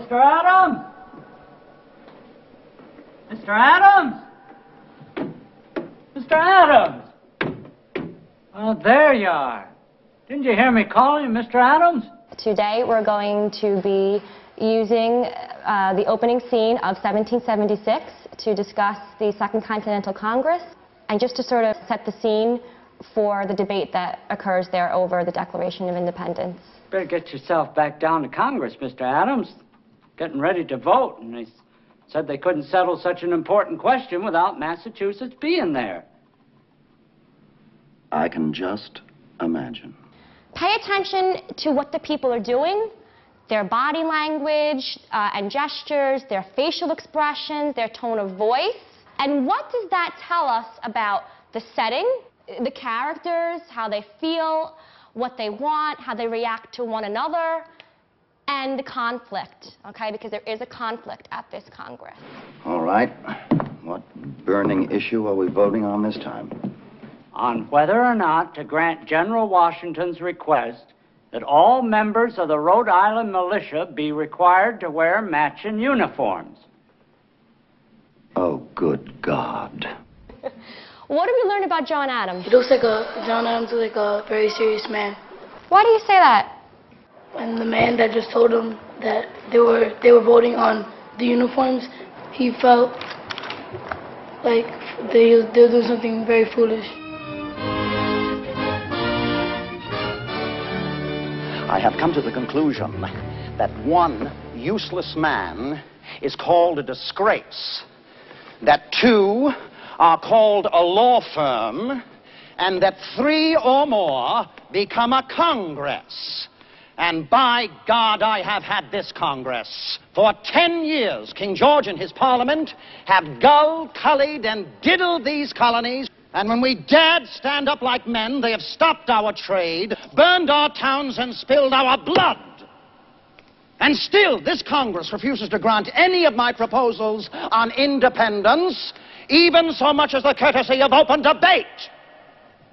Mr. Adams! Mr. Adams! Mr. Adams! Oh, there you are. Didn't you hear me calling you, Mr. Adams? Today we're going to be using the opening scene of 1776 to discuss the Second Continental Congress and just to sort of set the scene for the debate that occurs there over the Declaration of Independence. Better get yourself back down to Congress, Mr. Adams. Getting ready to vote, and they said they couldn't settle such an important question without Massachusetts being there. I can just imagine. Pay attention to what the people are doing, their body language and gestures, their facial expressions, their tone of voice. And what does that tell us about the setting, the characters, how they feel, what they want, how they react to one another, and the conflict, okay? Because there is a conflict at this Congress. All right. What burning issue are we voting on this time? On whether or not to grant General Washington's request that all members of the Rhode Island militia be required to wear matching uniforms. Oh, good God. What do we learn about John Adams? John Adams looks like a very serious man. Why do you say that? And the man that just told him that they were voting on the uniforms, he felt like they were doing something very foolish. I have come to the conclusion that one useless man is called a disgrace, that two are called a law firm, and that three or more become a Congress. And by God, I have had this Congress. For 10 years, King George and his Parliament have gulled, cullied, and diddled these colonies. And when we dared stand up like men, they have stopped our trade, burned our towns, and spilled our blood. And still, this Congress refuses to grant any of my proposals on independence, even so much as the courtesy of open debate.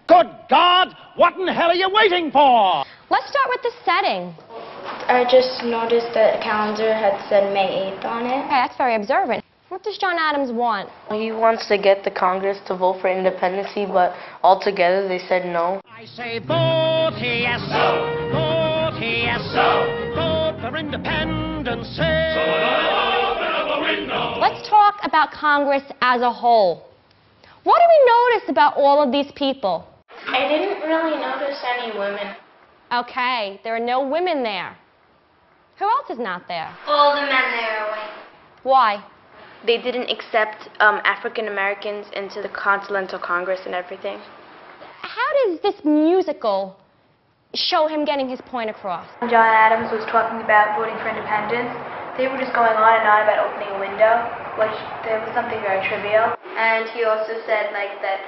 Good God, what in hell are you waiting for? Let's start with the setting. I just noticed that the calendar had said May 8th on it. Okay, that's very observant. What does John Adams want? He wants to get the Congress to vote for independence, but altogether they said no. I say vote yes, vote yes, vote for independence. Let's talk about Congress as a whole. What do we notice about all of these people? I didn't really notice any women. Okay, there are no women there. Who else is not there? All the men there are white. Why? They didn't accept African Americans into the Continental Congress and everything. How does this musical show him getting his point across? When John Adams was talking about voting for independence, they were just going on and on about opening a window, which there was something very trivial. And he also said like that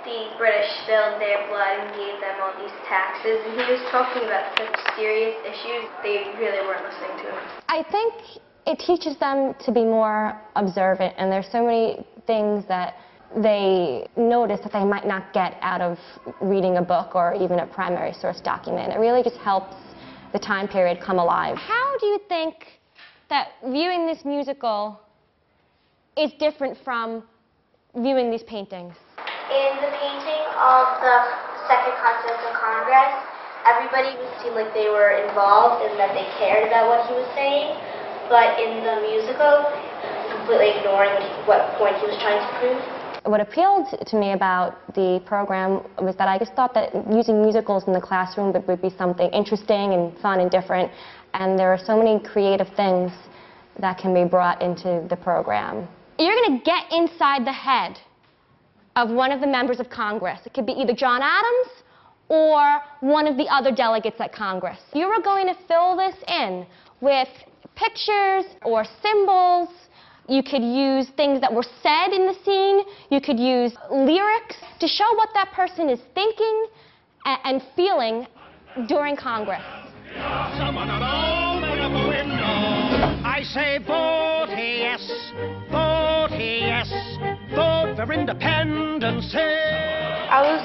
the British spilled their blood and gave them all these taxes. And he was talking about such serious issues, they really weren't listening to him. I think it teaches them to be more observant, and there's so many things that they notice that they might not get out of reading a book or even a primary source document. It really just helps the time period come alive. How do you think that viewing this musical is different from viewing these paintings? In the painting of the Second Continental Congress, everybody seemed like they were involved and that they cared about what he was saying. But in the musical, completely ignoring what point he was trying to prove. What appealed to me about the program was that I just thought that using musicals in the classroom would be something interesting and fun and different. And there are so many creative things that can be brought into the program. You're going to get inside the head of one of the members of Congress. It could be either John Adams or one of the other delegates at Congress. You are going to fill this in with pictures or symbols. You could use things that were said in the scene. You could use lyrics to show what that person is thinking and feeling during Congress. Someone open up a window. I say vote yes, vote yes. vote for independence. I was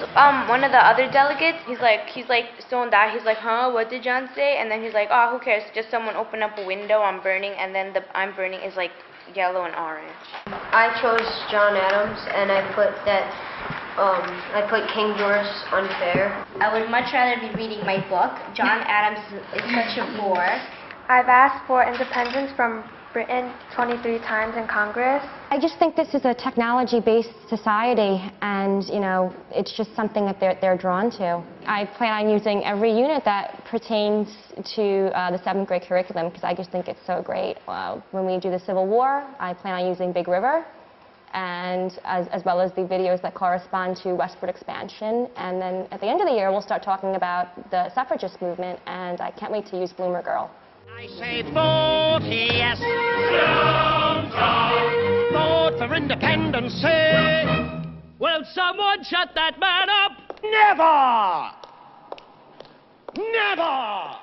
one of the other delegates. He's like stoned out. He's like, huh? What did John say? And then he's like, oh, who cares? Just someone open up a window. I'm burning, and then the I'm burning is like yellow and orange. I chose John Adams, and I put King George unfair. I would much rather be reading my book. John Adams is such a bore. I've asked for independence from Britain 23 times in Congress. I just think this is a technology-based society, and you know, it's just something that they're drawn to. I plan on using every unit that pertains to the 7th grade curriculum because I just think it's so great. When we do the Civil War, I plan on using Big River, and as well as the videos that correspond to westward expansion. And then at the end of the year, we'll start talking about the suffragist movement, and I can't wait to use Bloomer Girl. I say vote yes. Vote for independence. Will someone shut that man up? Never! Never!